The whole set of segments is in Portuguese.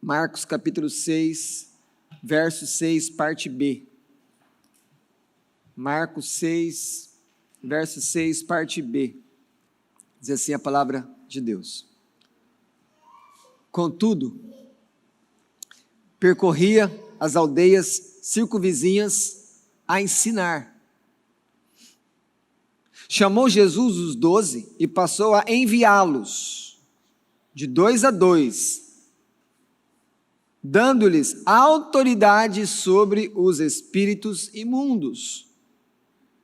Marcos capítulo 6, verso 6, parte B. Marcos 6, verso 6, parte B. Diz assim a palavra de Deus. Contudo, percorria as aldeias circunvizinhas a ensinar. Chamou Jesus os 12 e passou a enviá-los de 2 a 2, dando-lhes autoridade sobre os espíritos imundos.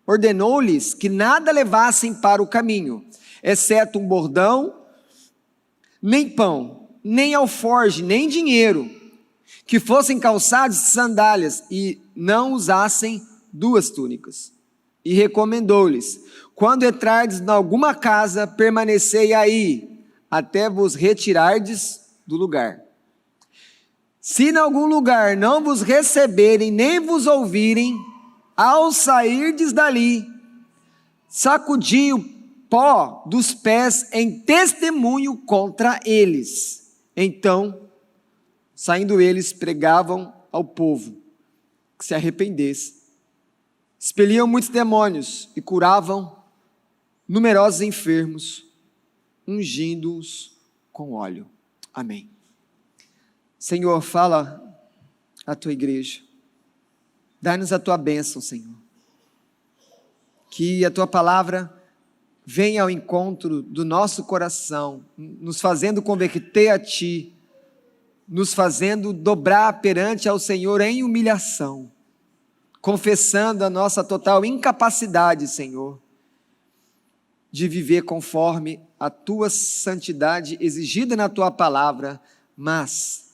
Ordenou-lhes que nada levassem para o caminho, exceto um bordão, nem pão, nem alforge, nem dinheiro, que fossem calçados de sandálias e não usassem 2 túnicas. E recomendou-lhes: quando entrardes em alguma casa, permanecei aí, até vos retirardes do lugar. Se em algum lugar não vos receberem, nem vos ouvirem, ao sairdes dali, sacudi o pó dos pés em testemunho contra eles. Então, saindo eles, pregavam ao povo que se arrependesse. Expeliam muitos demônios e curavam numerosos enfermos, ungindo-os com óleo. Amém. Senhor, fala à tua igreja. Dá-nos a tua bênção, Senhor. Que a tua palavra venha ao encontro do nosso coração, nos fazendo converter a ti, nos fazendo dobrar perante ao Senhor em humilhação, confessando a nossa total incapacidade, Senhor, de viver conforme a tua santidade exigida na tua palavra, mas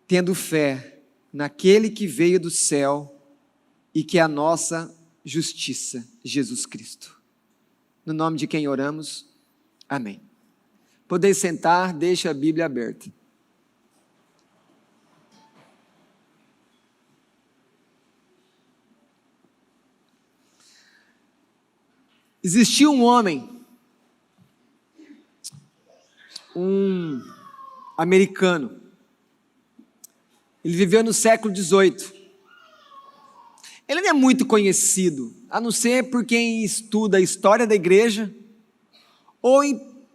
tendo fé naquele que veio do céu e que é a nossa justiça, Jesus Cristo. No nome de quem oramos, amém. Podeis sentar, deixa a Bíblia aberta. Existia um homem, um americano. Ele viveu no século XVIII. Ele não é muito conhecido, a não ser por quem estuda a história da igreja, ou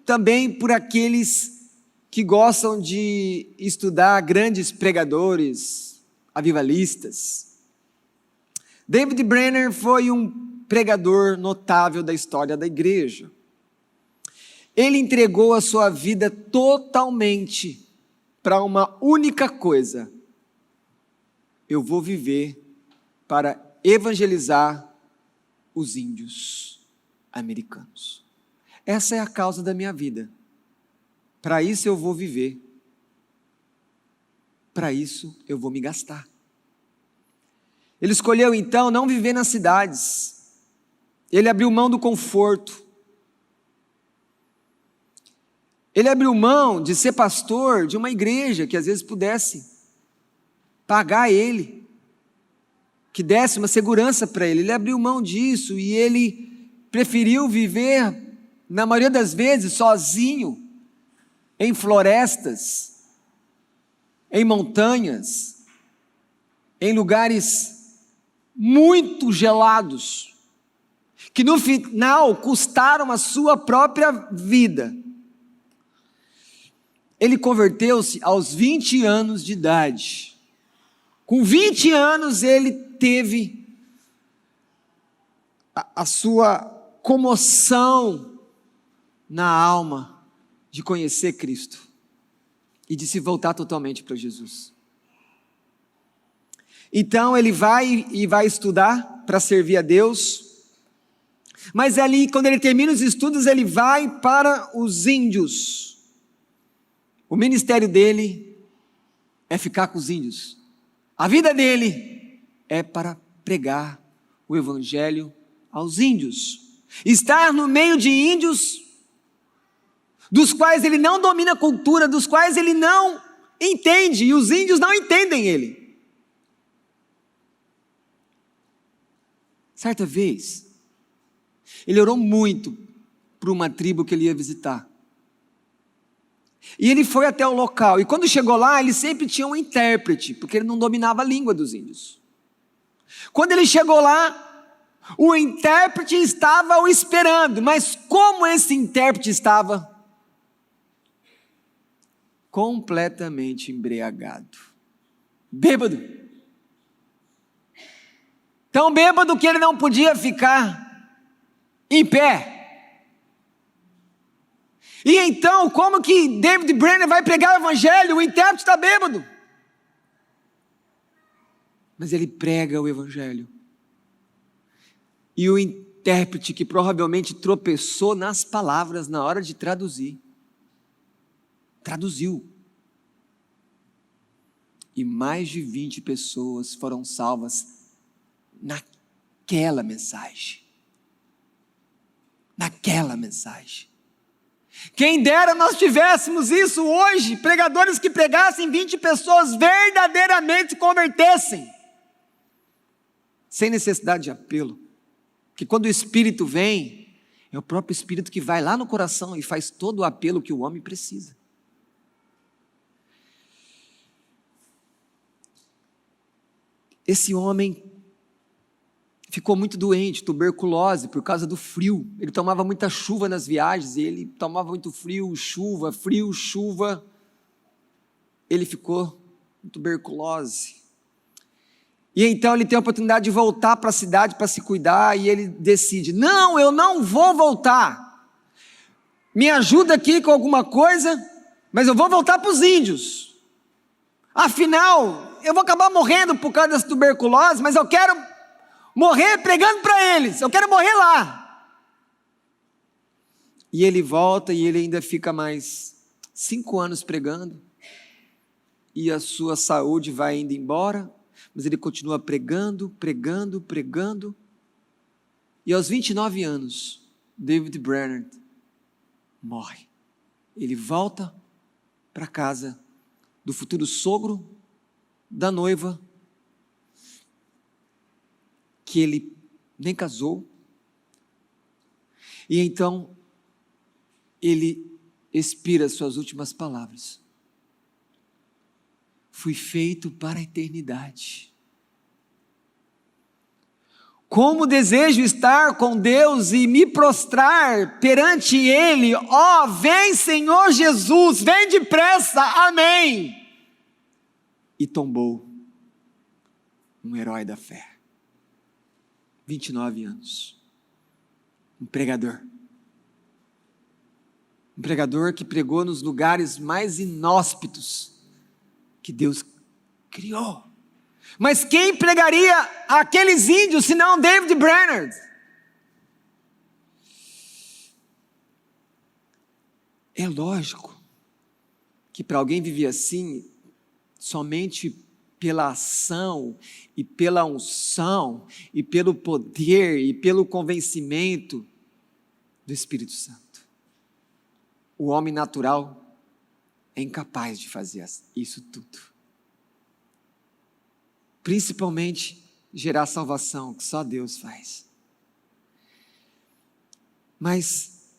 também por aqueles que gostam de estudar grandes pregadores, avivalistas. David Brenner foi um pregador notável da história da igreja. Ele entregou a sua vida totalmente para uma única coisa: eu vou viver para evangelizar os índios americanos. Essa é a causa da minha vida. Para isso eu vou viver. Para isso eu vou me gastar. Ele escolheu então não viver nas cidades. Ele abriu mão do conforto. Ele abriu mão de ser pastor de uma igreja que às vezes pudesse pagar ele, que desse uma segurança para ele. Ele abriu mão disso e ele preferiu viver, na maioria das vezes, sozinho, em florestas, em montanhas, em lugares muito gelados, que no final custaram a sua própria vida. Ele converteu-se aos 20 anos de idade. Com 20 anos ele teve a sua comoção na alma de conhecer Cristo e de se voltar totalmente para Jesus. Então ele vai estudar para servir a Deus, mas ali, quando ele termina os estudos, ele vai para os índios. O ministério dele é ficar com os índios. A vida dele é para pregar o evangelho aos índios. Estar no meio de índios, dos quais ele não domina a cultura, dos quais ele não entende, e os índios não entendem ele. Certa vez, ele orou muito por uma tribo que ele ia visitar. E ele foi até o local, e quando chegou lá, ele sempre tinha um intérprete, porque ele não dominava a língua dos índios. Quando ele chegou lá, o intérprete estava o esperando, mas como esse intérprete estava? Completamente embriagado, bêbado. Tão bêbado que ele não podia ficar em pé. E então, como que David Brainerd vai pregar o evangelho? O intérprete está bêbado. Mas ele prega o evangelho. E o intérprete, que provavelmente tropeçou nas palavras na hora de traduzir, traduziu. E mais de 20 pessoas foram salvas naquela mensagem. Naquela mensagem. Quem dera nós tivéssemos isso hoje, pregadores que pregassem 20 pessoas verdadeiramente se convertessem, sem necessidade de apelo, que quando o Espírito vem, é o próprio Espírito que vai lá no coração e faz todo o apelo que o homem precisa. Esse homem ficou muito doente, tuberculose, por causa do frio. Ele tomava muita chuva nas viagens, e ele tomava muito frio, chuva. Ele ficou com tuberculose. E então ele tem a oportunidade de voltar para a cidade para se cuidar, e ele decide: não, eu não vou voltar. Me ajuda aqui com alguma coisa, mas eu vou voltar para os índios. Afinal, eu vou acabar morrendo por causa dessa tuberculose, mas eu quero morrer pregando para eles, eu quero morrer lá. E ele volta e ele ainda fica mais 5 anos pregando, e a sua saúde vai indo embora, mas ele continua pregando, e aos 29 anos, David Brainerd morre. Ele volta para casa do futuro sogro da noiva, que ele nem casou, e então ele expira suas últimas palavras: fui feito para a eternidade. Como desejo estar com Deus e me prostrar perante Ele, ó, vem Senhor Jesus, vem depressa, amém. E tombou um herói da fé. 29 anos, um pregador que pregou nos lugares mais inóspitos que Deus criou. Mas quem pregaria aqueles índios, senão David Brainerd? É lógico que para alguém viver assim, somente pela ação e pela unção e pelo poder e pelo convencimento do Espírito Santo, o homem natural é incapaz de fazer isso tudo. Principalmente gerar salvação, que só Deus faz. Mas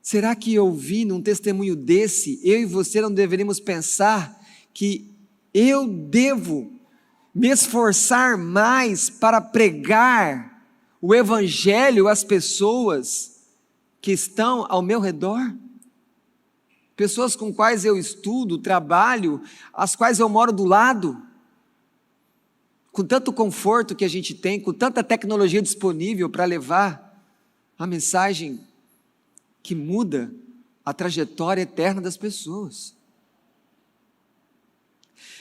será que ouvindo um testemunho desse, eu e você não deveríamos pensar que eu devo me esforçar mais para pregar o evangelho às pessoas que estão ao meu redor? Pessoas com quais eu estudo, trabalho, as quais eu moro do lado, com tanto conforto que a gente tem, com tanta tecnologia disponível para levar a mensagem que muda a trajetória eterna das pessoas.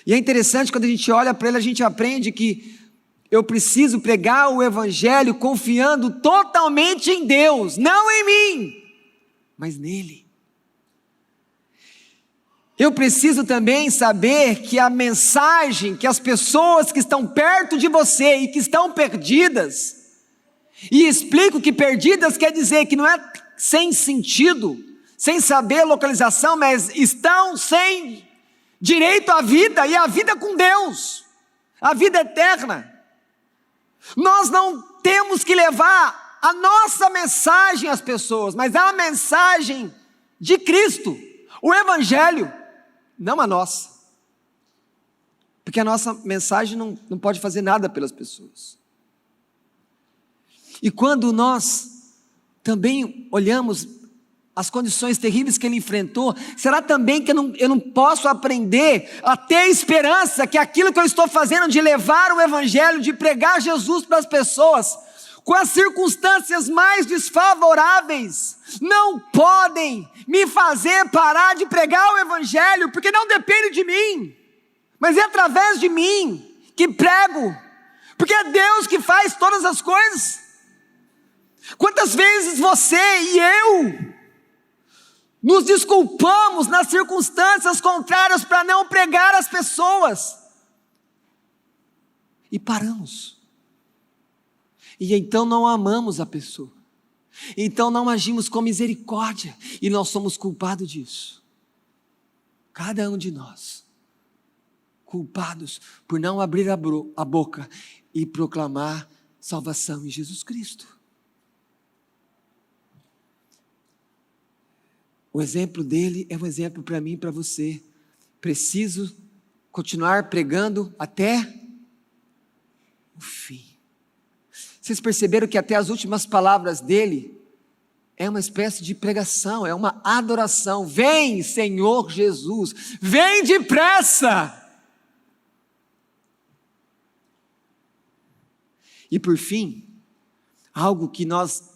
E é interessante, quando a gente olha para ele, a gente aprende que eu preciso pregar o evangelho confiando totalmente em Deus, não em mim, mas nele. Eu preciso também saber que a mensagem, que as pessoas que estão perto de você e que estão perdidas, e explico que perdidas quer dizer que não é sem sentido, sem saber localização, mas estão sem direito à vida, e à vida com Deus, a vida eterna. Nós não temos que levar a nossa mensagem às pessoas, mas a mensagem de Cristo, O evangelho, não a nossa. Porque a nossa mensagem não pode fazer nada pelas pessoas. E quando nós também olhamos as condições terríveis que ele enfrentou, será também que eu não posso aprender a ter esperança que aquilo que eu estou fazendo de levar o evangelho, de pregar Jesus para as pessoas, com as circunstâncias mais desfavoráveis, não podem me fazer parar de pregar o evangelho, porque não depende de mim, mas é através de mim que prego, porque é Deus que faz todas as coisas. Quantas vezes você e eu nos desculpamos nas circunstâncias contrárias para não pregar às pessoas, e paramos, e então não amamos a pessoa, então não agimos com misericórdia, e nós somos culpados disso, cada um de nós, culpados por não abrir a boca e proclamar salvação em Jesus Cristo. O exemplo dele é um exemplo para mim e para você. Preciso continuar pregando até o fim. Vocês perceberam que até as últimas palavras dele é uma espécie de pregação, é uma adoração. Vem, Senhor Jesus, vem depressa. E por fim, algo que nós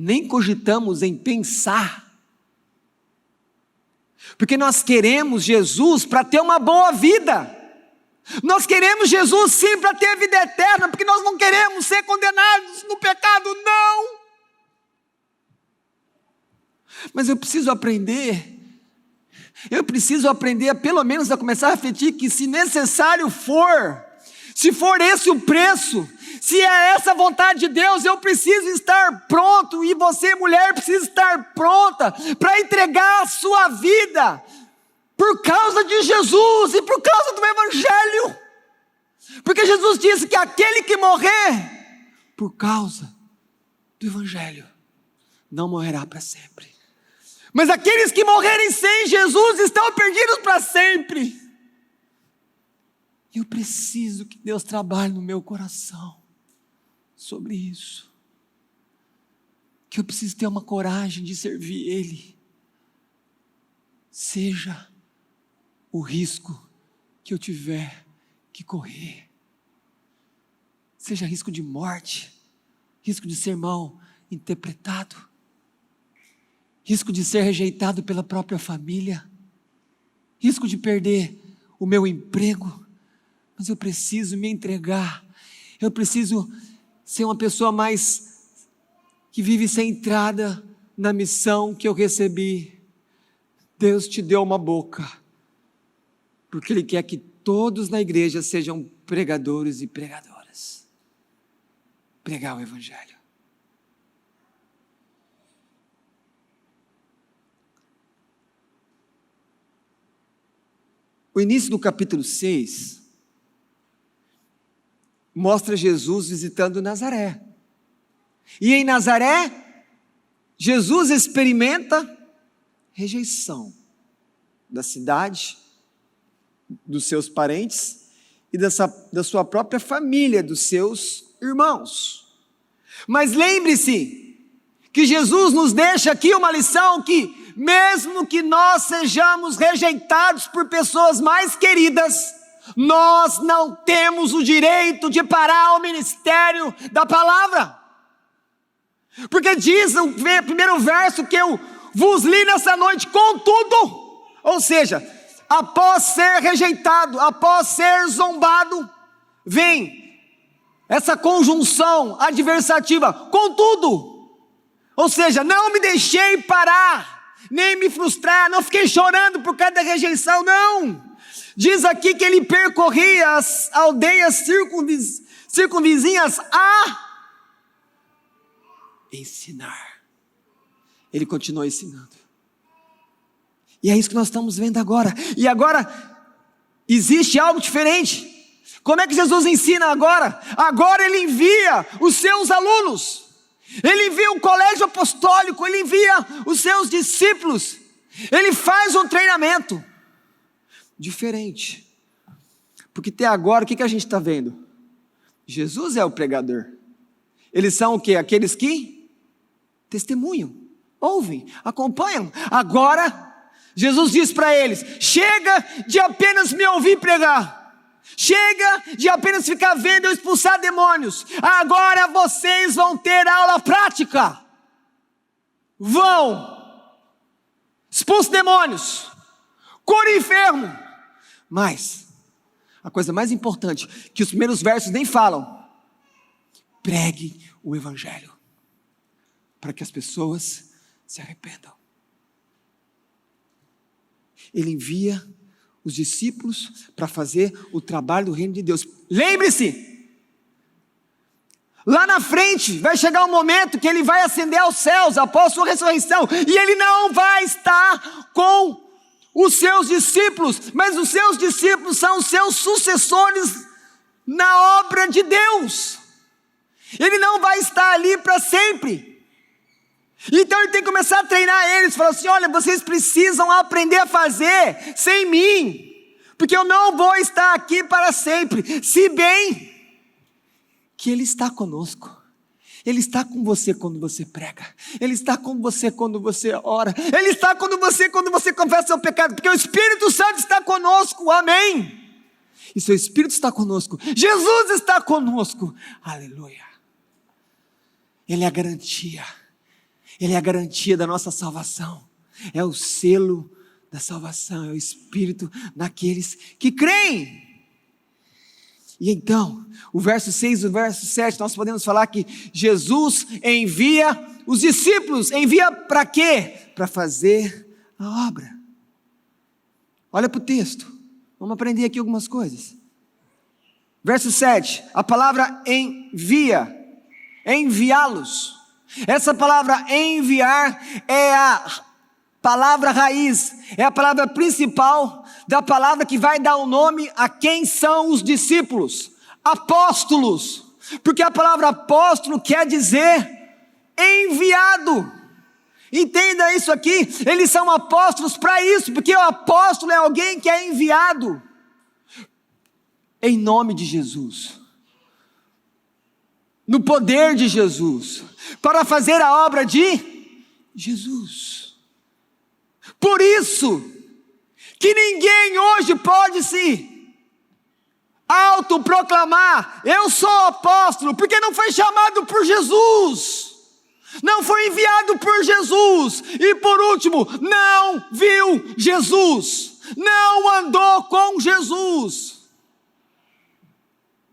nem cogitamos em pensar, porque nós queremos Jesus para ter uma boa vida, nós queremos Jesus sim para ter vida eterna, porque nós não queremos ser condenados no pecado, não, mas eu preciso aprender a pelo menos a começar a refletir que se necessário for, se for esse o preço, se é essa a vontade de Deus, eu preciso estar pronto, e você, mulher, precisa estar pronta para entregar a sua vida por causa de Jesus e por causa do evangelho, porque Jesus disse que aquele que morrer por causa do evangelho não morrerá para sempre, mas aqueles que morrerem sem Jesus estão perdidos para sempre. Eu preciso que Deus trabalhe no meu coração sobre isso, que eu preciso ter uma coragem de servir Ele, seja o risco que eu tiver que correr, seja risco de morte, risco de ser mal interpretado, risco de ser rejeitado pela própria família, risco de perder o meu emprego, mas eu preciso me entregar, eu preciso ser uma pessoa mais que vive centrada na missão que eu recebi. Deus te deu uma boca, porque Ele quer que todos na igreja sejam pregadores e pregadoras. Pregar o evangelho. O início do capítulo 6 mostra Jesus visitando Nazaré. E em Nazaré, Jesus experimenta rejeição da cidade, dos seus parentes e da sua própria família, dos seus irmãos. Mas lembre-se que Jesus nos deixa aqui uma lição que, mesmo que nós sejamos rejeitados por pessoas mais queridas, nós não temos o direito de parar o ministério da palavra, porque diz o primeiro verso que eu vos li nessa noite: contudo, ou seja, após ser rejeitado, após ser zombado, vem essa conjunção adversativa, contudo, ou seja, não me deixei parar, nem me frustrar, não fiquei chorando por causa da rejeição, não. Diz aqui que ele percorria as aldeias circunvizinhas a ensinar. Ele continuou ensinando. E é isso que nós estamos vendo agora. E agora existe algo diferente. Como é que Jesus ensina agora? Agora Ele envia os seus alunos. Ele envia um colégio apostólico, ele envia os seus discípulos, ele faz um treinamento diferente. Porque até agora, o que a gente está vendo? Jesus é o pregador. Eles são o quê? Aqueles que testemunham, ouvem, acompanham. Agora, Jesus diz para eles: chega de apenas me ouvir pregar. Chega de apenas ficar vendo eu expulsar demônios. Agora vocês vão ter aula prática. Vão. Expulse demônios. Cure enfermo. Mas a coisa mais importante, que os primeiros versos nem falam: pregue o evangelho, para que as pessoas se arrependam. Ele envia os discípulos para fazer o trabalho do reino de Deus. Lembre-se, lá na frente vai chegar um momento que ele vai ascender aos céus após sua ressurreição, e ele não vai estar com os seus discípulos, mas os seus discípulos são os seus sucessores na obra de Deus. Ele não vai estar ali para sempre. Então ele tem que começar a treinar eles, falar assim: olha, vocês precisam aprender a fazer sem mim, porque eu não vou estar aqui para sempre. Se bem que Ele está conosco, Ele está com você quando você prega, Ele está com você quando você ora, Ele está com você quando você confessa seu pecado, porque o Espírito Santo está conosco, amém? E seu Espírito está conosco, Jesus está conosco, aleluia. Ele é a garantia. Ele é a garantia da nossa salvação, é o selo da salvação, é o Espírito naqueles que creem. E então, o verso 6 e o verso 7, nós podemos falar que Jesus envia os discípulos, envia para quê? Para fazer a obra. Olha para o texto, vamos aprender aqui algumas coisas. Verso 7, a palavra envia, enviá-los. Essa palavra enviar é a palavra raiz, é a palavra principal da palavra que vai dar o nome a quem são os discípulos, apóstolos, porque a palavra apóstolo quer dizer enviado. Entenda isso aqui, eles são apóstolos para isso, porque o apóstolo é alguém que é enviado em nome de Jesus, no poder de Jesus, para fazer a obra de Jesus. Por isso que ninguém hoje pode se autoproclamar: eu sou apóstolo, porque não foi chamado por Jesus, não foi enviado por Jesus, e por último, não viu Jesus, não andou com Jesus.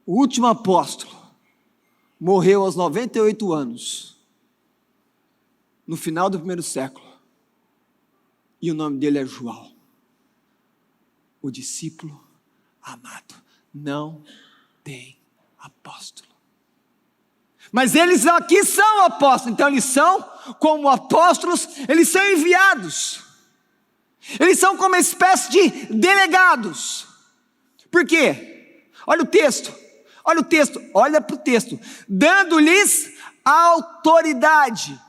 O último apóstolo morreu aos 98 anos, no final do primeiro século, e o nome dele é João, o discípulo amado. Não tem apóstolo, mas eles aqui são apóstolos, então eles são como apóstolos, eles são enviados, eles são como uma espécie de delegados. Por quê? Olha o texto, olha para o texto, dando-lhes autoridade.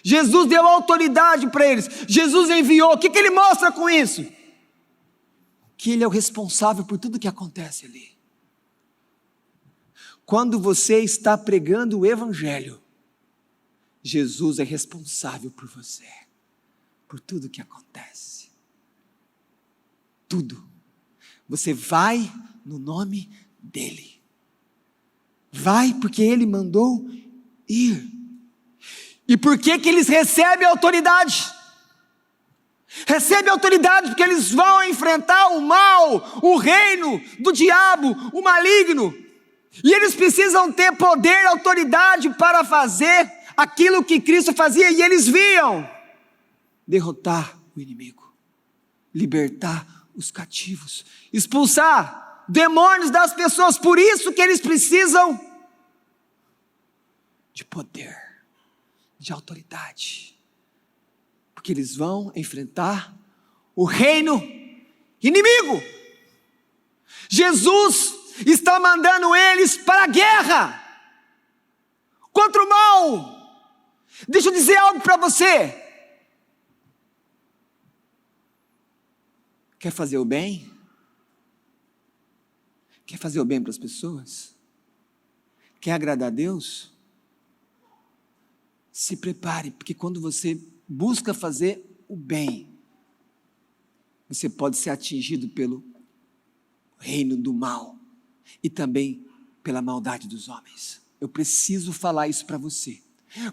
Jesus deu autoridade para eles, Jesus enviou. O que ele mostra com isso? Que ele é o responsável por tudo que acontece ali. Quando você está pregando o evangelho, Jesus é responsável por você, por tudo que acontece. Tudo. Você vai no nome dele. Vai porque ele mandou ir. E por que eles recebem autoridade? Recebem autoridade porque eles vão enfrentar o mal, o reino do diabo, o maligno. E eles precisam ter poder, autoridade para fazer aquilo que Cristo fazia. E eles viam derrotar o inimigo, libertar os cativos, expulsar demônios das pessoas. Por isso que eles precisam de poder, de autoridade, porque eles vão enfrentar o reino inimigo. Jesus está mandando eles para a guerra contra o mal. Deixa eu dizer algo para você. Quer fazer o bem? Quer fazer o bem para as pessoas? Quer agradar a Deus? Se prepare, porque quando você busca fazer o bem, você pode ser atingido pelo reino do mal e também pela maldade dos homens. Eu preciso falar isso para você.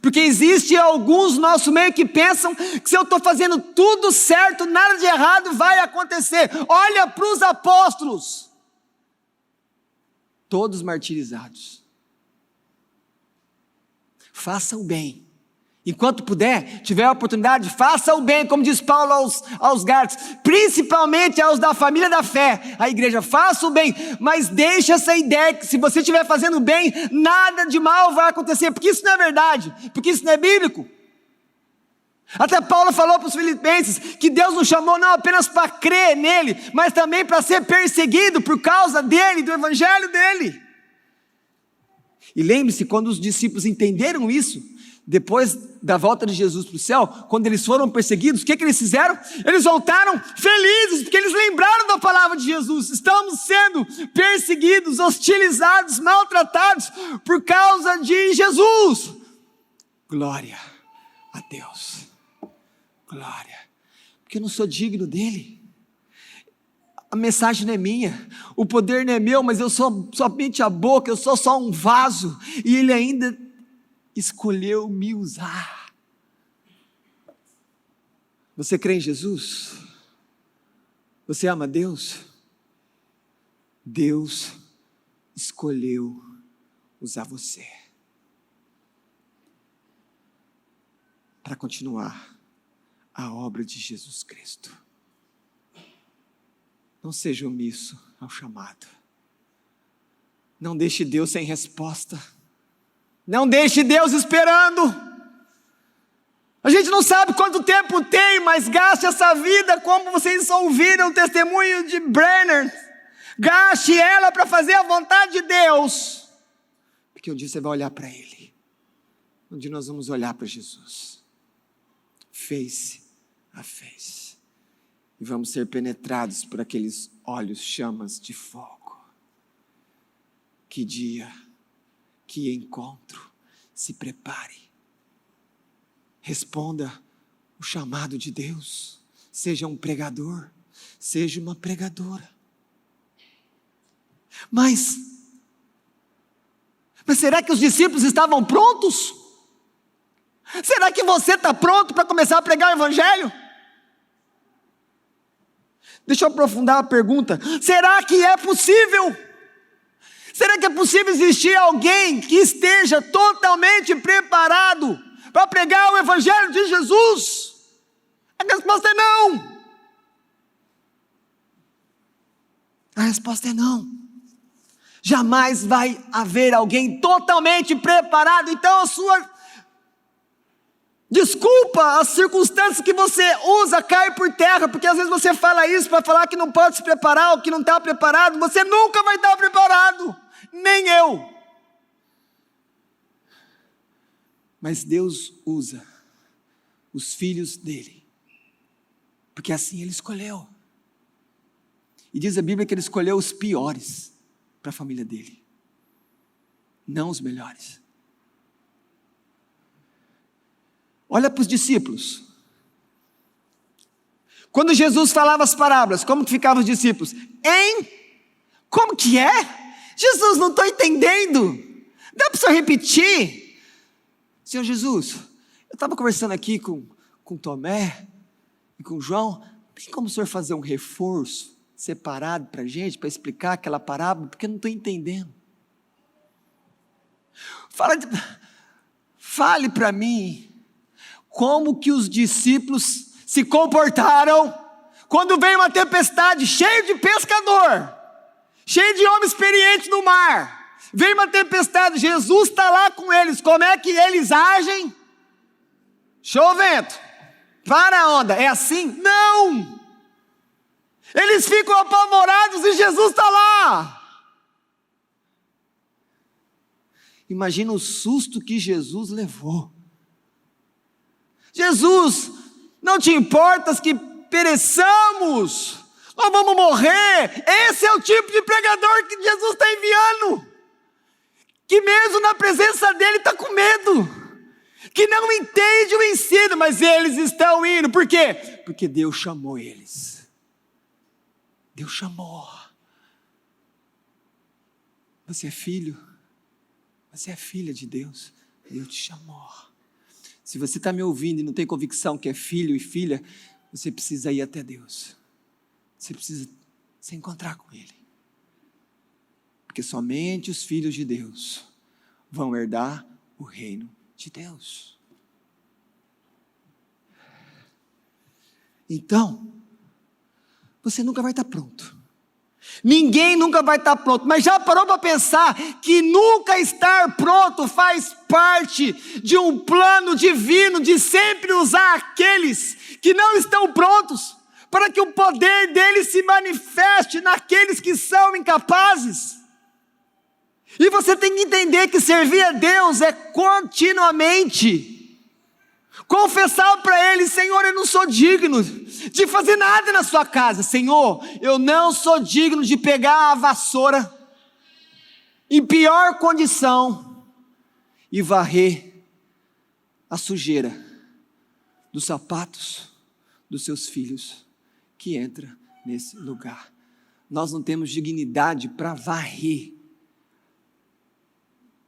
Porque existe alguns no nosso meio que pensam que se eu estou fazendo tudo certo, nada de errado vai acontecer. Olha para os apóstolos, todos martirizados. Faça o bem. Enquanto puder, tiver a oportunidade, faça o bem, como diz Paulo aos Gálatas, principalmente aos da família da fé, a igreja, faça o bem, mas deixe essa ideia que se você estiver fazendo bem, nada de mal vai acontecer, porque isso não é verdade, porque isso não é bíblico. Até Paulo falou para os filipenses que Deus nos chamou não apenas para crer nele, mas também para ser perseguido por causa dele, do evangelho dele. E lembre-se, quando os discípulos entenderam isso, depois da volta de Jesus para o céu, quando eles foram perseguidos, o que eles fizeram? Eles voltaram felizes, porque eles lembraram da palavra de Jesus. Estamos sendo perseguidos, hostilizados, maltratados por causa de Jesus. Glória a Deus. Glória. Porque eu não sou digno dele. A mensagem não é minha, o poder não é meu, mas eu sou somente a boca, eu sou só um vaso, e ele ainda escolheu me usar. Você crê em Jesus? Você ama Deus? Deus escolheu usar você para continuar a obra de Jesus Cristo. Não seja omisso ao chamado. Não deixe Deus sem resposta. Não deixe Deus esperando. A gente não sabe quanto tempo tem, mas gaste essa vida como vocês ouviram o testemunho de Brenner. Gaste ela para fazer a vontade de Deus. Porque um dia você vai olhar para Ele. Um dia nós vamos olhar para Jesus. Face a face. E vamos ser penetrados por aqueles olhos chamas de fogo. Que dia, que encontro, se prepare. Responda o chamado de Deus. Seja um pregador, seja uma pregadora. Mas será que os discípulos estavam prontos? Será que você está pronto para começar a pregar o evangelho? Deixa eu aprofundar a pergunta. Será que é possível? Será que é possível existir alguém que esteja totalmente preparado para pregar o evangelho de Jesus? A resposta é não. A resposta é não. Jamais vai haver alguém totalmente preparado. Então a sua desculpa, as circunstâncias que você usa cai por terra, porque às vezes você fala isso para falar que não pode se preparar ou que não está preparado. Você nunca vai estar preparado, nem eu. Mas Deus usa os filhos dele, porque assim ele escolheu. E diz a Bíblia que ele escolheu os piores para a família dele, não os melhores. Olha para os discípulos. Quando Jesus falava as parábolas, como que ficavam os discípulos? Hein? Como que é? Jesus, não estou entendendo. Dá para o senhor repetir? Senhor Jesus, eu estava conversando aqui com Tomé e com João. Tem como o senhor fazer um reforço separado para a gente, para explicar aquela parábola? Porque eu não estou entendendo. Fale para mim. Como que os discípulos se comportaram quando veio uma tempestade cheia de pescador, cheio de homem experiente no mar? Veio uma tempestade, Jesus está lá com eles. Como é que eles agem? Show o vento, para a onda. É assim? Não! Eles ficam apavorados e Jesus está lá. Imagina o susto que Jesus levou. Jesus, não te importas que pereçamos, nós vamos morrer. Esse é o tipo de pregador que Jesus está enviando, que mesmo na presença dele está com medo, que não entende o ensino, mas eles estão indo. Por quê? Porque Deus chamou eles. Deus chamou. Você é filho, você é filha de Deus, Deus te chamou. Se você está me ouvindo e não tem convicção que é filho e filha, você precisa ir até Deus. Você precisa se encontrar com Ele. Porque somente os filhos de Deus vão herdar o reino de Deus. Então, você nunca vai estar pronto. Ninguém nunca vai estar pronto, mas já parou para pensar que nunca estar pronto faz parte de um plano divino de sempre usar aqueles que não estão prontos, para que o poder dele se manifeste naqueles que são incapazes? E você tem que entender que servir a Deus é continuamente confessar para Ele: Senhor, eu não sou digno de fazer nada na sua casa. Senhor, eu não sou digno de pegar a vassoura em pior condição e varrer a sujeira dos sapatos dos seus filhos que entra nesse lugar. Nós não temos dignidade para varrer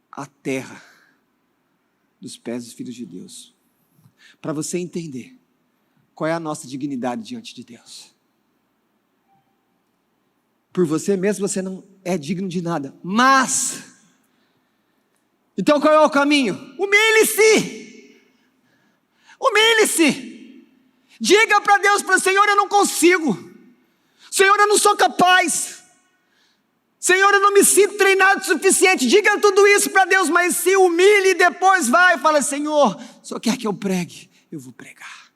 a terra dos pés dos filhos de Deus. Para você entender qual é a nossa dignidade diante de Deus. Por você mesmo você não é digno de nada, mas, então qual é o caminho? Humilhe-se, humilhe-se, diga para Deus, Senhor, eu não consigo, Senhor, eu não sou capaz, Senhor, eu não me sinto treinado o suficiente. Diga tudo isso para Deus, mas se humilhe e depois vai e fala: Senhor, só quer que eu pregue? Eu vou pregar.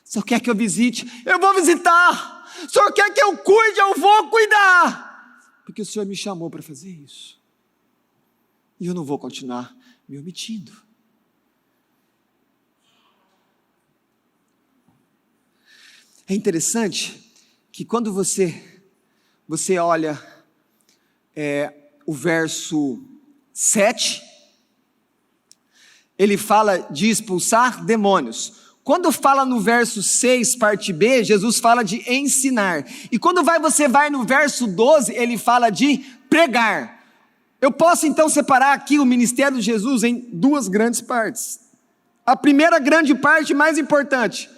Só quer que eu visite? Eu vou visitar. Só quer que eu cuide? Eu vou cuidar. Porque o Senhor me chamou para fazer isso. E eu não vou continuar me omitindo. É interessante que quando você olha o verso 7, ele fala de expulsar demônios. Quando fala no verso 6, parte B, Jesus fala de ensinar. E quando você vai no verso 12, ele fala de pregar. Eu posso então separar aqui o ministério de Jesus em duas grandes partes. A primeira grande parte, mais importante: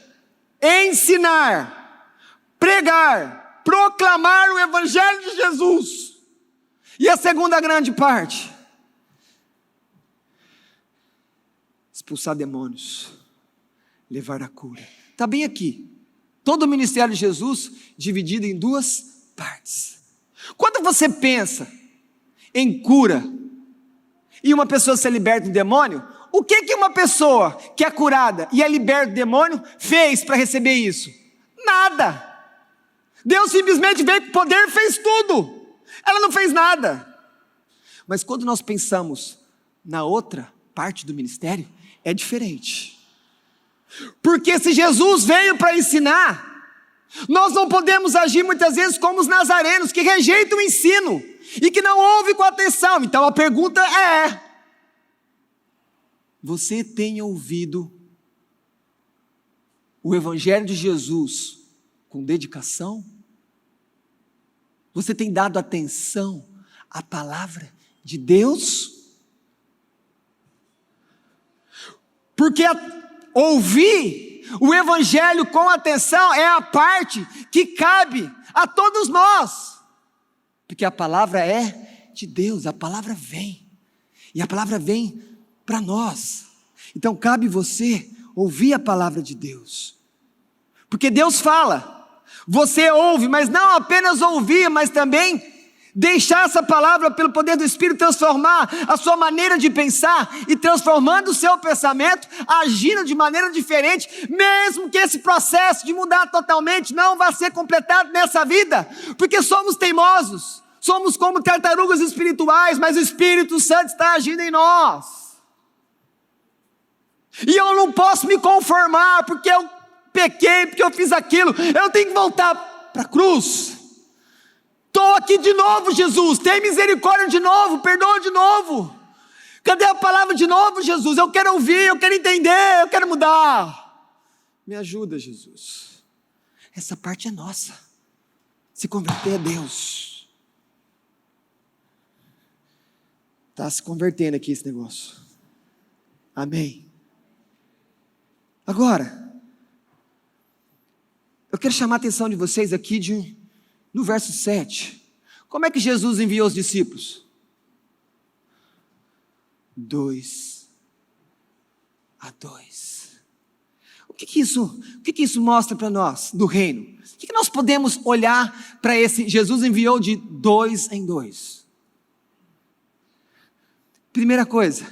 ensinar, pregar, proclamar o evangelho de Jesus. E a segunda grande parte: expulsar demônios, levar a cura. Está bem aqui. Todo o ministério de Jesus dividido em duas partes. Quando você pensa em cura e uma pessoa ser liberta do demônio, o que uma pessoa que é curada e é liberta do demônio fez para receber isso? Nada. Deus simplesmente veio com poder e fez tudo. Ela não fez nada. Mas quando nós pensamos na outra parte do ministério, é diferente. Porque se Jesus veio para ensinar, nós não podemos agir muitas vezes como os nazarenos, que rejeitam o ensino e que não ouvem com atenção. Então a pergunta é: você tem ouvido o evangelho de Jesus com dedicação? Você tem dado atenção à palavra de Deus? Porque ouvir o evangelho com atenção é a parte que cabe a todos nós. Porque a palavra é de Deus, a palavra vem. E a palavra vem para nós. Então cabe você ouvir a palavra de Deus. Porque Deus fala, você ouve, mas não apenas ouvir, mas também deixar essa palavra pelo poder do Espírito transformar a sua maneira de pensar e transformando o seu pensamento, agindo de maneira diferente, mesmo que esse processo de mudar totalmente não vá ser completado nessa vida, porque somos teimosos, Somos como tartarugas espirituais, mas o Espírito Santo está agindo em nós. E eu não posso me conformar, porque eu pequei, porque eu fiz aquilo. Eu tenho que voltar para a cruz. Estou aqui de novo, Jesus. Tem misericórdia de novo, perdoa de novo. Cadê a palavra de novo, Jesus? Eu quero ouvir, eu quero entender, eu quero mudar. Me ajuda, Jesus. Essa parte é nossa. Se converter a Deus. Está se convertendo aqui esse negócio. Amém. Agora, eu quero chamar a atenção de vocês aqui no verso 7. Como é que Jesus enviou os discípulos? 2 a 2. O que isso mostra para nós do reino? O que nós podemos olhar para esse Jesus enviou de 2 em 2? Primeira coisa,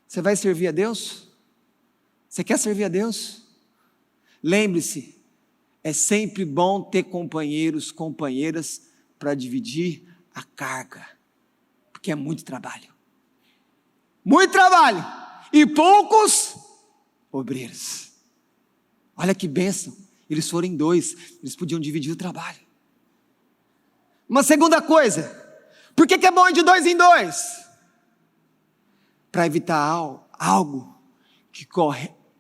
você vai servir a Deus? Você quer servir a Deus? Lembre-se, é sempre bom ter companheiros, companheiras para dividir a carga, porque é muito trabalho. Muito trabalho e poucos obreiros. Olha que bênção, eles foram em 2, eles podiam dividir o trabalho. Uma segunda coisa, por que é bom ir de 2 em 2? Para evitar algo que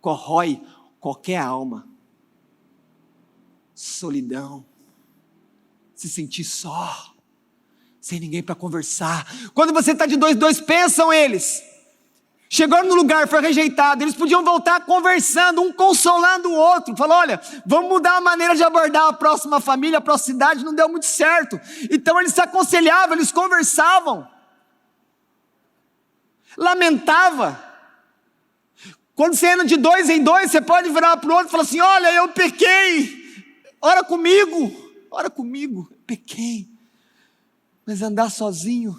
corrói qualquer alma. Solidão, se sentir só, sem ninguém para conversar. Quando você está de 2, pensam eles, chegaram no lugar, foi rejeitado, eles podiam voltar conversando, um consolando o outro, falou, olha, vamos mudar a maneira de abordar a próxima família, a próxima cidade, não deu muito certo. Então eles se aconselhavam, eles conversavam, lamentava. Quando você anda de 2 em 2, você pode virar para o outro e falar assim, olha, eu pequei, ora comigo, pequei. Mas andar sozinho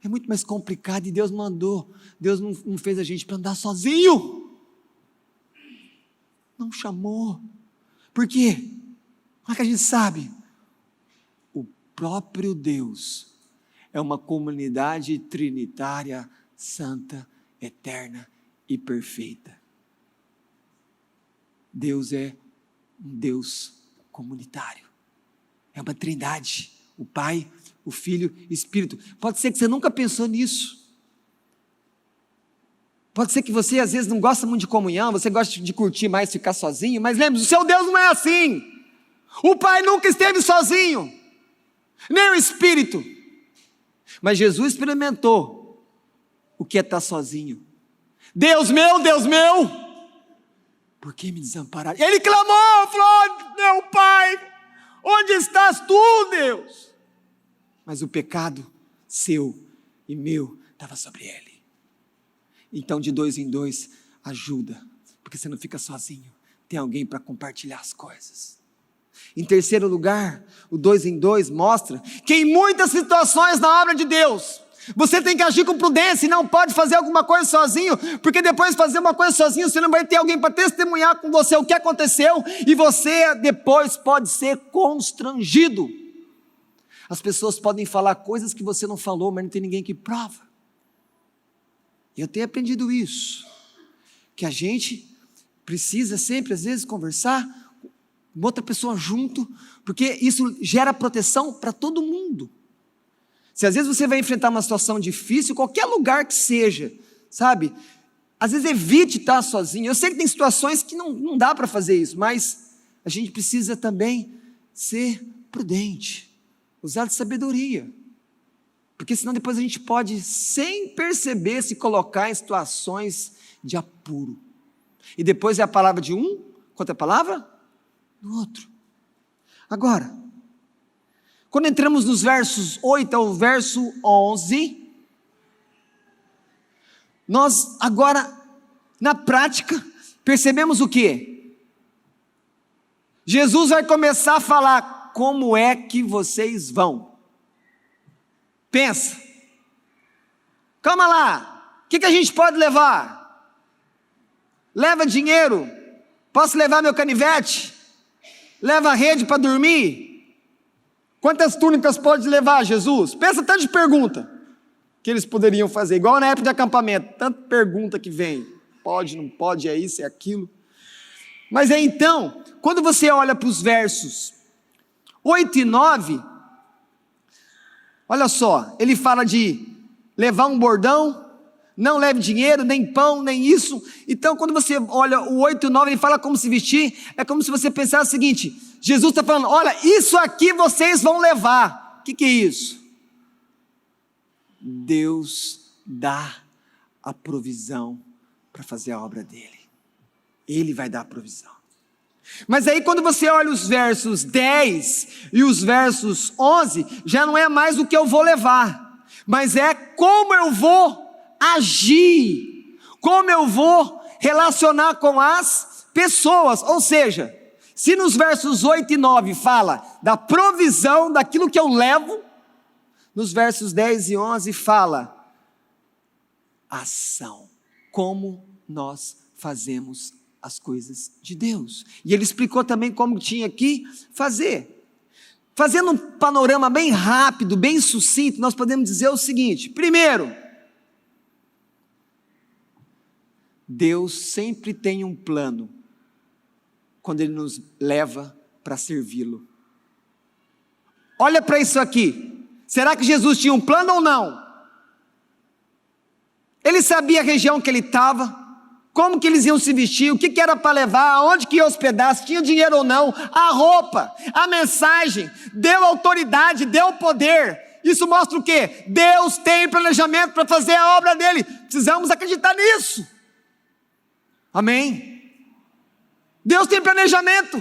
é muito mais complicado, e Deus não fez a gente para andar sozinho, não chamou. Por quê? Como é que a gente sabe? O próprio Deus é uma comunidade trinitária, santa, eterna e perfeita. Deus é um Deus comunitário, é uma trindade, o Pai, o Filho e o Espírito. Pode ser que você nunca pensou nisso, pode ser que você às vezes não gosta muito de comunhão, você gosta de curtir mais, ficar sozinho, mas lembre-se, o seu Deus não é assim. O Pai nunca esteve sozinho, nem o Espírito, mas Jesus experimentou o que é estar sozinho. Deus meu, por que me desamparaste? Ele clamou, falou, meu Pai, onde estás tu, Deus? Mas o pecado seu e meu estava sobre ele. Então de 2 em 2, ajuda, porque você não fica sozinho, tem alguém para compartilhar as coisas. Em terceiro lugar, o 2 em 2 mostra que em muitas situações na obra de Deus, você tem que agir com prudência e não pode fazer alguma coisa sozinho, porque depois de fazer uma coisa sozinho, você não vai ter alguém para testemunhar com você o que aconteceu, e você depois pode ser constrangido. As pessoas podem falar coisas que você não falou, mas não tem ninguém que prova. E eu tenho aprendido isso, que a gente precisa sempre, às vezes, conversar com outra pessoa junto, porque isso gera proteção para todo mundo. Se às vezes você vai enfrentar uma situação difícil, qualquer lugar que seja, sabe? Às vezes evite estar sozinho. Eu sei que tem situações que não dá para fazer isso, mas a gente precisa também ser prudente, usar de sabedoria, porque senão depois a gente pode, sem perceber, se colocar em situações de apuro. E depois é a palavra de um contra a palavra do outro. Agora, quando entramos nos versos 8 ao verso 11, nós agora, na prática, percebemos o quê? Jesus vai começar a falar, como é que vocês vão? Pensa, calma lá, o que a gente pode levar? Leva dinheiro? Posso levar meu canivete? Leva a rede para dormir? Quantas túnicas pode levar, Jesus? Pensa tanto de pergunta que eles poderiam fazer, igual na época de acampamento, tanta pergunta que vem, pode, não pode, é isso, é aquilo. Mas então, quando você olha para os versos 8 e 9, olha só, ele fala de levar um bordão, não leve dinheiro, nem pão, nem isso. Então quando você olha o 8 e 9, ele fala como se vestir, é como se você pensasse o seguinte, Jesus está falando, olha, isso aqui vocês vão levar. O que é isso? Deus dá a provisão para fazer a obra dele. Ele vai dar a provisão. Mas aí quando você olha os versos 10 e os versos 11, já não é mais o que eu vou levar, mas é como eu vou agir, como eu vou relacionar com as pessoas. Ou seja, se nos versos 8 e 9 fala da provisão daquilo que eu levo, nos versos 10 e 11 fala ação, como nós fazemos as coisas de Deus. E ele explicou também como tinha que fazer. Fazendo um panorama bem rápido, bem sucinto, nós podemos dizer o seguinte: primeiro, Deus sempre tem um plano quando Ele nos leva para servi-lo. Olha para isso aqui, será que Jesus tinha um plano ou não? Ele sabia a região que ele estava, como que eles iam se vestir, o que era para levar, aonde que ia hospedar, se tinha dinheiro ou não, a roupa, a mensagem, deu autoridade, deu poder. Isso mostra o quê? Deus tem planejamento para fazer a obra dele, precisamos acreditar nisso. Amém? Deus tem planejamento.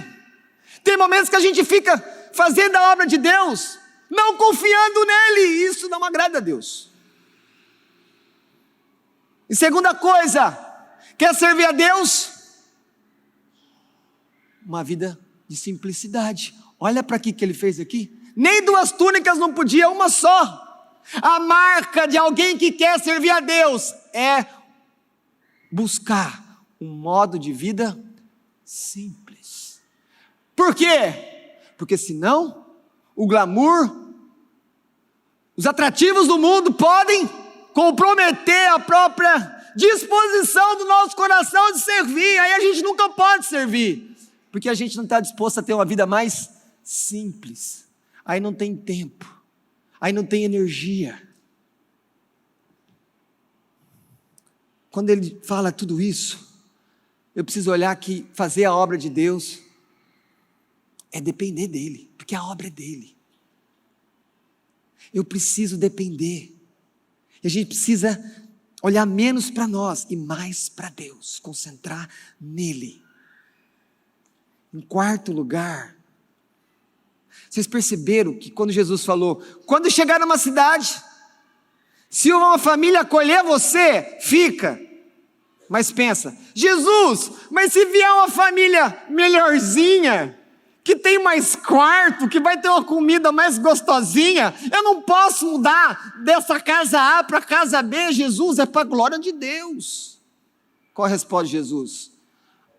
Tem momentos que a gente fica fazendo a obra de Deus, não confiando nele, isso não agrada a Deus. E segunda coisa, quer servir a Deus? Uma vida de simplicidade. Olha para aqui que ele fez aqui. Nem 2 túnicas não podia, uma só. A marca de alguém que quer servir a Deus é buscar um modo de vida simples. Por quê? Porque senão o glamour, os atrativos do mundo podem comprometer a própria disposição do nosso coração de servir. Aí a gente nunca pode servir, porque a gente não está disposto a ter uma vida mais simples. Aí não tem tempo, aí não tem energia. Quando ele fala tudo isso, eu preciso olhar que fazer a obra de Deus é depender dele, porque a obra é dele. Eu preciso depender. E a gente precisa olhar menos para nós e mais para Deus, concentrar nele. Em quarto lugar, vocês perceberam que quando Jesus falou, quando chegar numa cidade, se uma família acolher você, fica. Mas pensa, Jesus, mas se vier uma família melhorzinha, que tem mais quarto, que vai ter uma comida mais gostosinha, eu não posso mudar dessa casa A para a casa B, Jesus, é para a glória de Deus. Qual a resposta de Jesus?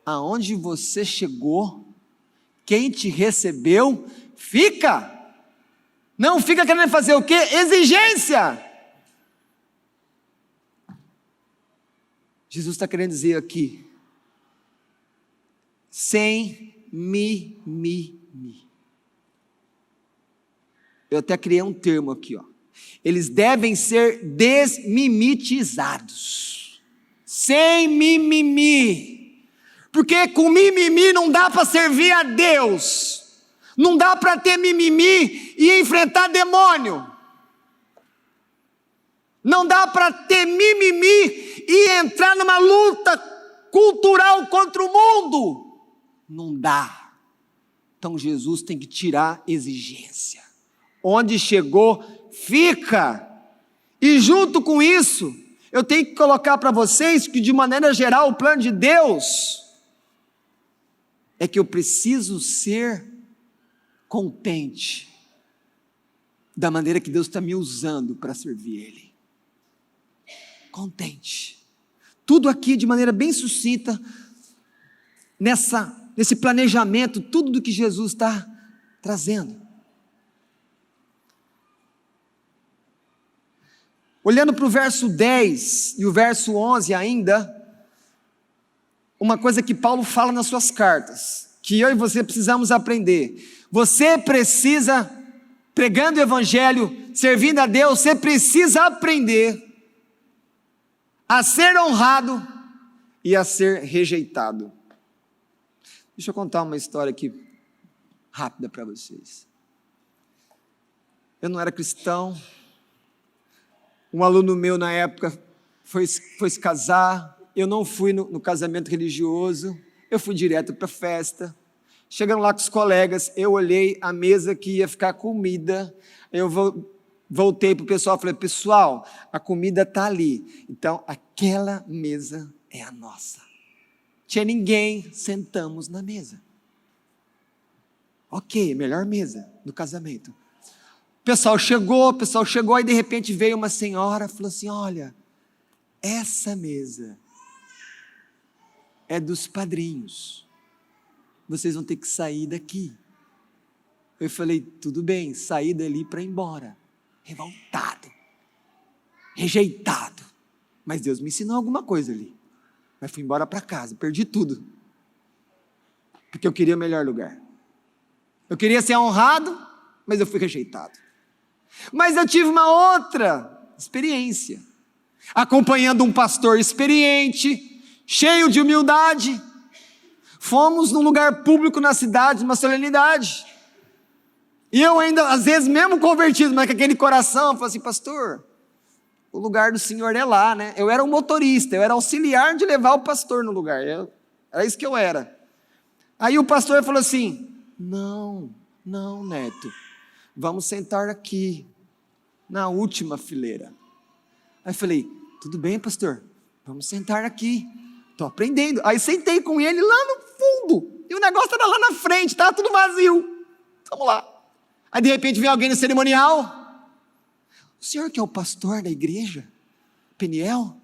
Aonde você chegou, quem te recebeu, fica. Não fica querendo fazer o quê? Exigência. Jesus está querendo dizer aqui, sem mimimi. Eu até criei um termo aqui, ó. Eles devem ser desmimetizados, sem mimimi, porque com mimimi não dá para servir a Deus, não dá para ter mimimi e enfrentar demônio, não dá para ter mimimi e entrar numa luta cultural contra o mundo. Não dá. Então Jesus tem que tirar exigência. Onde chegou, fica. E junto com isso, eu tenho que colocar para vocês que de maneira geral o plano de Deus é que eu preciso ser contente da maneira que Deus está me usando para servir Ele. Contente. Tudo aqui de maneira bem sucinta, nesse planejamento, tudo do que Jesus está trazendo. Olhando para o verso 10 e o verso 11 ainda, uma coisa que Paulo fala nas suas cartas, que eu e você precisamos aprender. Você precisa, pregando o evangelho, servindo a Deus, você precisa aprender a ser honrado e a ser rejeitado. Deixa eu contar uma história aqui, rápida para vocês. Eu não era cristão, um aluno meu na época foi se casar, eu não fui no casamento religioso, eu fui direto para a festa. Chegando lá com os colegas, eu olhei a mesa que ia ficar comida, eu voltei para o pessoal e falei, pessoal, a comida está ali, então aquela mesa é a nossa. Tinha ninguém, sentamos na mesa. Ok, melhor mesa do casamento. O pessoal chegou, e de repente veio uma senhora, falou assim, olha, essa mesa é dos padrinhos, vocês vão ter que sair daqui. Eu falei, tudo bem, saí dali para ir embora, revoltado, rejeitado, mas Deus me ensinou alguma coisa ali, mas fui embora para casa, perdi tudo, porque eu queria o melhor lugar, eu queria ser honrado, mas eu fui rejeitado. Mas eu tive uma outra experiência, acompanhando um pastor experiente, cheio de humildade. Fomos num lugar público na cidade, uma solenidade. E eu ainda, às vezes, mesmo convertido, mas com aquele coração, eu falei assim, pastor, o lugar do senhor é lá, né? Eu era um motorista, eu era auxiliar de levar o pastor no lugar. Era isso que eu era. Aí o pastor falou assim, não, Neto, vamos sentar aqui, na última fileira. Aí eu falei, tudo bem, pastor, vamos sentar aqui, estou aprendendo. Aí sentei com ele lá no fundo, e o negócio estava lá na frente, estava tudo vazio. Vamos lá. Aí de repente vem alguém no cerimonial, o senhor que é o pastor da igreja, Peniel?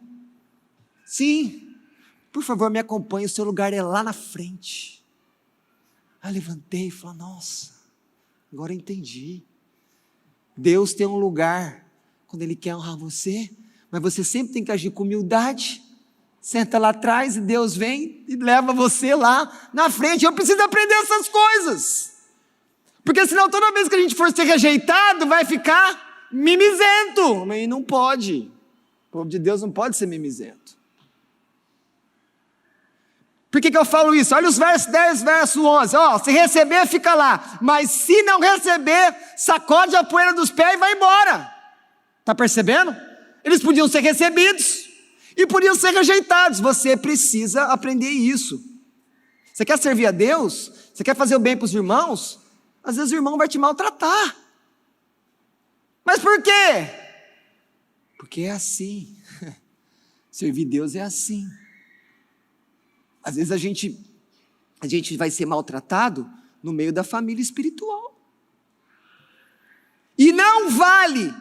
Sim, por favor me acompanhe, o seu lugar é lá na frente. Aí levantei e falei, nossa, agora eu entendi. Deus tem um lugar, quando Ele quer honrar você, mas você sempre tem que agir com humildade, senta lá atrás e Deus vem e leva você lá na frente. Eu preciso aprender essas coisas, porque senão toda vez que a gente for ser rejeitado, vai ficar mimizento, e não pode, o povo de Deus não pode ser mimizento. Por que eu falo isso? Olha os versos 10, verso 11. Se receber, fica lá. Mas se não receber, sacode a poeira dos pés e vai embora. Está percebendo? Eles podiam ser recebidos e podiam ser rejeitados. Você precisa aprender isso. Você quer servir a Deus? Você quer fazer o bem para os irmãos? Às vezes o irmão vai te maltratar. Mas por quê? Porque é assim. Servir Deus é assim. Às vezes a gente vai ser maltratado no meio da família espiritual. E não vale,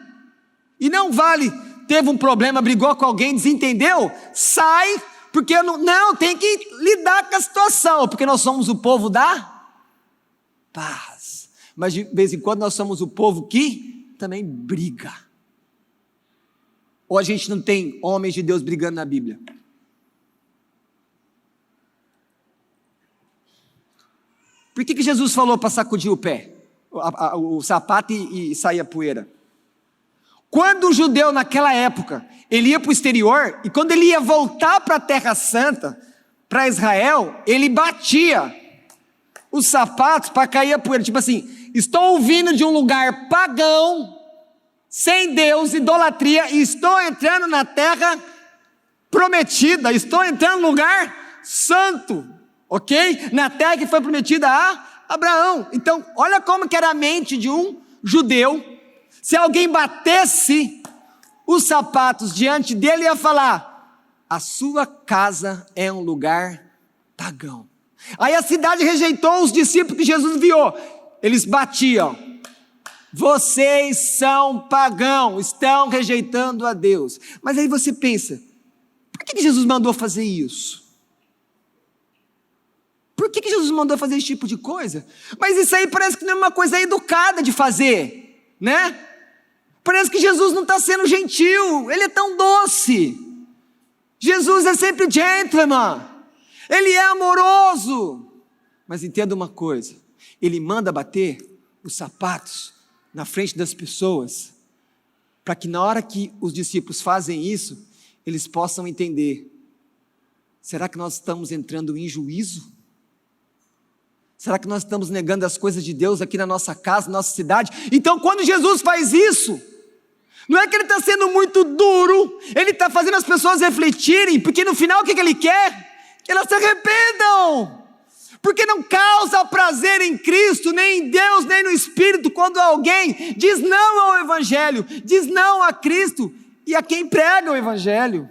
teve um problema, brigou com alguém, desentendeu, sai, porque não, tem que lidar com a situação, porque nós somos o povo da paz. Mas de vez em quando nós somos o povo que também briga. Ou a gente não tem homens de Deus brigando na Bíblia? Por que Jesus falou para sacudir o pé, o sapato e sair a poeira? Quando o judeu naquela época, ele ia para o exterior, e quando ele ia voltar para a Terra Santa, para Israel, ele batia os sapatos para cair a poeira, tipo assim, estou vindo de um lugar pagão, sem Deus, idolatria, e estou entrando na terra prometida, estou entrando no lugar santo, ok? Na terra que foi prometida a Abraão. Então, olha como que era a mente de um judeu. Se alguém batesse os sapatos diante dele, ia falar, a sua casa é um lugar pagão. Aí a cidade rejeitou os discípulos que Jesus enviou. Eles batiam. Vocês são pagãos, estão rejeitando a Deus. Mas aí você pensa, por que Jesus mandou fazer isso? Por que Jesus mandou fazer esse tipo de coisa? Mas isso aí parece que não é uma coisa educada de fazer, né? Parece que Jesus não está sendo gentil, ele é tão doce. Jesus é sempre gentleman, ele é amoroso. Mas entenda uma coisa, ele manda bater os sapatos na frente das pessoas, para que na hora que os discípulos fazem isso, eles possam entender: será que nós estamos entrando em juízo? Será que nós estamos negando as coisas de Deus aqui na nossa casa, na nossa cidade? Então quando Jesus faz isso, não é que ele está sendo muito duro, ele está fazendo as pessoas refletirem, porque no final o que ele quer? Que elas se arrependam, porque não causa prazer em Cristo, nem em Deus, nem no Espírito, quando alguém diz não ao Evangelho, diz não a Cristo e a quem prega o Evangelho.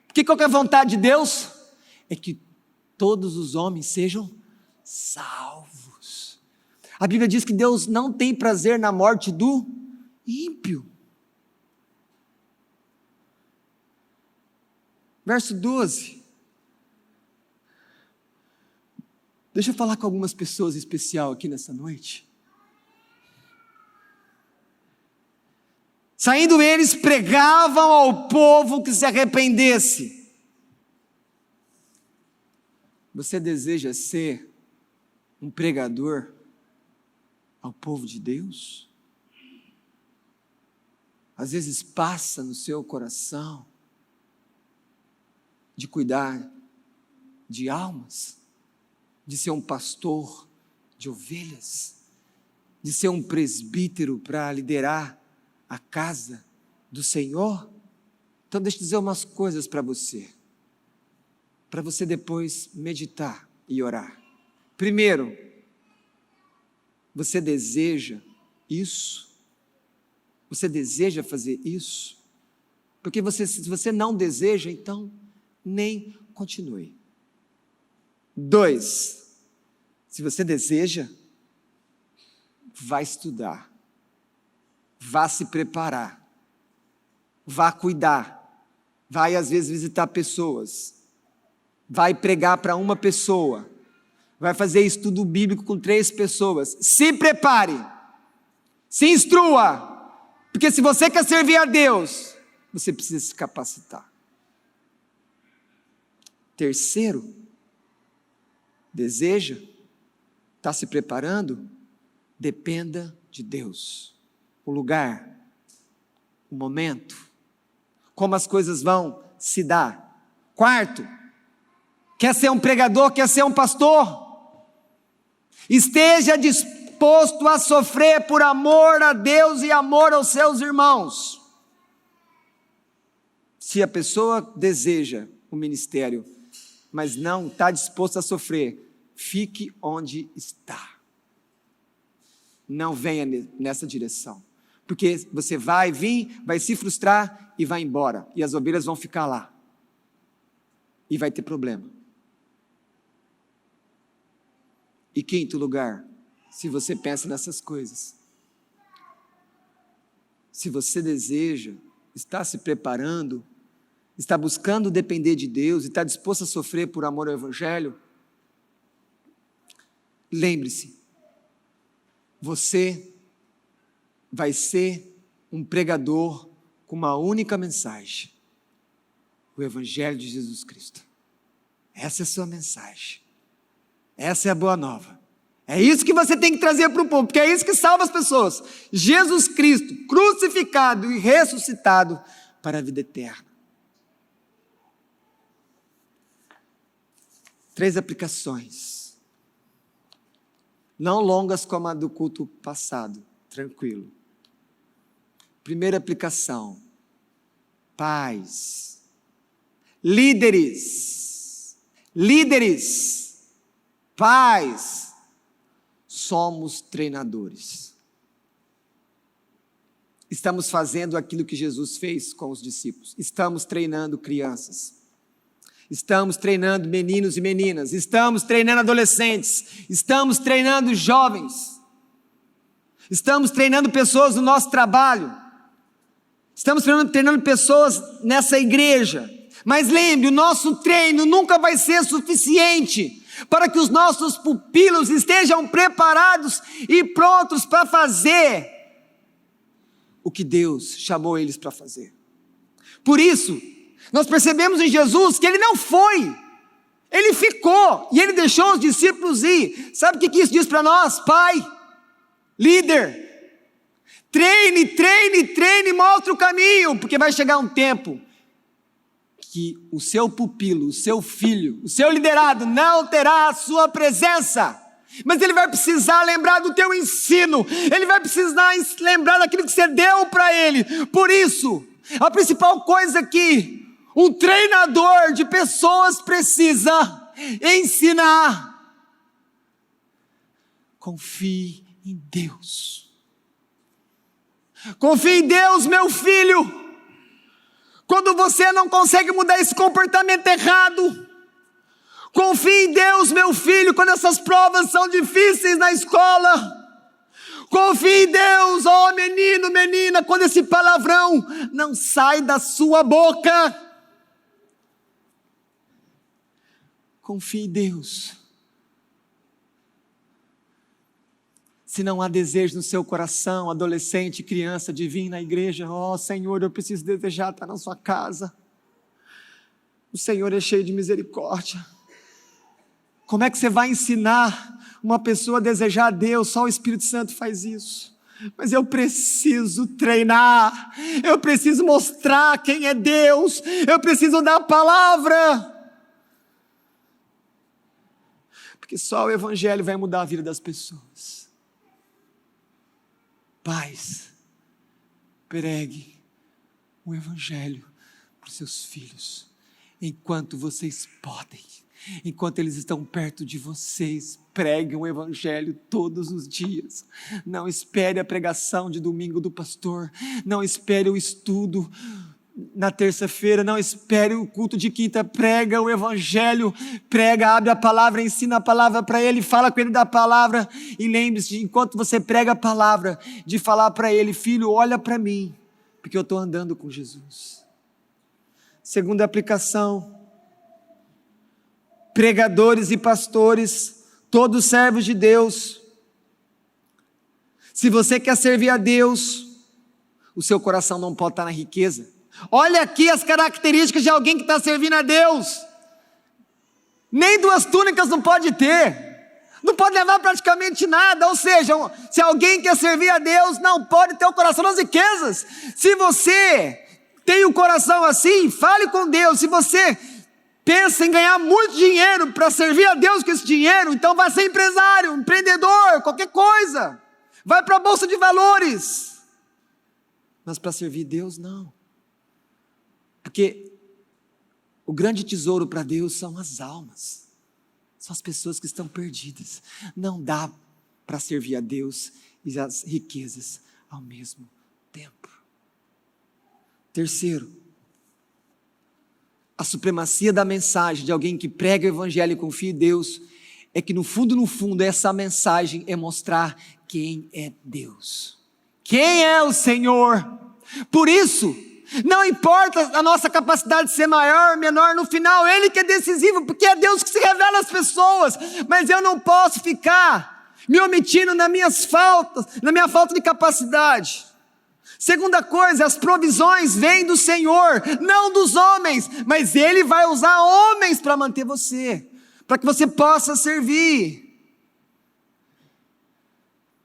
Porque qual que é a vontade de Deus? É que todos os homens sejam salvos. A Bíblia diz que Deus não tem prazer na morte do ímpio. Verso 12. Deixa eu falar com algumas pessoas em especial aqui nessa noite. Saindo eles, pregavam ao povo que se arrependesse. Você deseja ser um pregador ao povo de Deus? Às vezes passa no seu coração de cuidar de almas, de ser um pastor de ovelhas, de ser um presbítero para liderar a casa do Senhor? Então deixa eu dizer umas coisas para você depois meditar e orar. Primeiro, você deseja isso? Você deseja fazer isso? Porque se você não deseja, então nem continue. 2, se você deseja, vá estudar, vá se preparar, vá cuidar, vai às vezes visitar pessoas, vai pregar para uma pessoa, vai fazer estudo bíblico com 3 pessoas. Se prepare, se instrua, porque se você quer servir a Deus, você precisa se capacitar. Terceiro, deseja, está se preparando, dependa de Deus. O lugar, o momento, como as coisas vão se dar. Quarto, quer ser um pregador, quer ser um pastor? Esteja disposto a sofrer por amor a Deus e amor aos seus irmãos. Se a pessoa deseja o ministério, mas não está disposto a sofrer, fique onde está. Não venha nessa direção, porque você vai vir, vai se frustrar e vai embora, e as ovelhas vão ficar lá, e vai ter problema. E quinto lugar, se você pensa nessas coisas, se você deseja, está se preparando, está buscando depender de Deus e está disposto a sofrer por amor ao Evangelho, lembre-se, você vai ser um pregador com uma única mensagem: o Evangelho de Jesus Cristo. Essa é a sua mensagem, essa é a boa nova. É isso que você tem que trazer para o povo, porque é isso que salva as pessoas. Jesus Cristo, crucificado e ressuscitado para a vida eterna. 3 aplicações, não longas como a do culto passado, tranquilo. Primeira aplicação, pais, líderes, pais, somos treinadores. Estamos fazendo aquilo que Jesus fez com os discípulos, estamos treinando crianças. Estamos treinando meninos e meninas, estamos treinando adolescentes, estamos treinando jovens, estamos treinando pessoas no nosso trabalho, estamos treinando pessoas nessa igreja. Mas lembre, o nosso treino nunca vai ser suficiente para que os nossos pupilos estejam preparados e prontos para fazer o que Deus chamou eles para fazer. Por isso, nós percebemos em Jesus que ele não foi, ele ficou e ele deixou os discípulos ir. Sabe o que isso diz para nós? Pai, líder, treine, mostre o caminho, porque vai chegar um tempo que o seu pupilo, o seu filho, o seu liderado não terá a sua presença, mas ele vai precisar lembrar do teu ensino, ele vai precisar lembrar daquilo que você deu para ele. Por isso, a principal coisa que um treinador de pessoas precisa ensinar: confie em Deus. Confie em Deus, meu filho. Quando você não consegue mudar esse comportamento errado, confie em Deus, meu filho, quando essas provas são difíceis na escola. Confie em Deus, ó menino, menina, quando esse palavrão não sai da sua boca. Confie em Deus. Se não há desejo no seu coração, adolescente, criança, de vir na igreja, ó Senhor, eu preciso desejar estar na sua casa. O Senhor é cheio de misericórdia. Como é que você vai ensinar uma pessoa a desejar a Deus? Só o Espírito Santo faz isso. Mas eu preciso treinar, eu preciso mostrar quem é Deus, eu preciso dar a palavra. Porque só o Evangelho vai mudar a vida das pessoas. Pais, pregue o Evangelho para os seus filhos, enquanto vocês podem, enquanto eles estão perto de vocês, pregue o Evangelho todos os dias. Não espere a pregação de domingo do pastor, não espere o estudo na terça-feira, não espere o culto de quinta, prega o Evangelho, prega, abre a palavra, ensina a palavra para ele, fala com ele da palavra, e lembre-se, enquanto você prega a palavra, de falar para ele: filho, olha para mim, porque eu estou andando com Jesus. Segunda aplicação: pregadores e pastores, todos servos de Deus. Se você quer servir a Deus, o seu coração não pode estar na riqueza. Olha aqui as características de alguém que está servindo a Deus. Nem 2 túnicas não pode ter, não pode levar praticamente nada. Ou seja, se alguém quer servir a Deus, não pode ter o coração nas riquezas. Se você tem um coração assim, fale com Deus. Se você pensa em ganhar muito dinheiro para servir a Deus com esse dinheiro, então vai ser empresário, empreendedor, qualquer coisa. Vai para a bolsa de valores. Mas para servir Deus, não. Porque o grande tesouro para Deus são as almas, são as pessoas que estão perdidas. Não dá para servir a Deus e as riquezas ao mesmo tempo. Terceiro, a supremacia da mensagem de alguém que prega o Evangelho e confia em Deus é que no fundo, essa mensagem é mostrar quem é Deus, quem é o Senhor. Por isso, não importa a nossa capacidade de ser maior, menor, no final Ele que é decisivo, porque é Deus que se revela às pessoas. Mas eu não posso ficar me omitindo nas minhas faltas, na minha falta de capacidade. Segunda coisa, as provisões vêm do Senhor, não dos homens, mas Ele vai usar homens para manter você, para que você possa servir.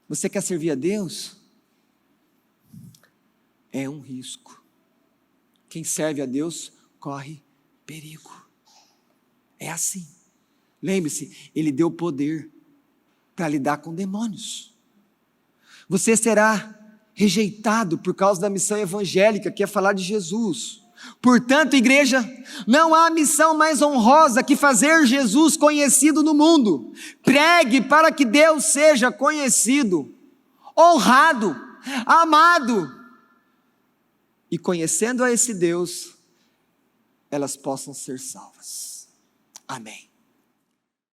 Você quer servir a Deus? É um risco. Quem serve a Deus corre perigo. É assim. Lembre-se, Ele deu poder para lidar com demônios. Você será rejeitado por causa da missão evangélica, que é falar de Jesus. Portanto, igreja, não há missão mais honrosa que fazer Jesus conhecido no mundo. Pregue para que Deus seja conhecido, honrado, amado. E conhecendo a esse Deus, elas possam ser salvas. Amém.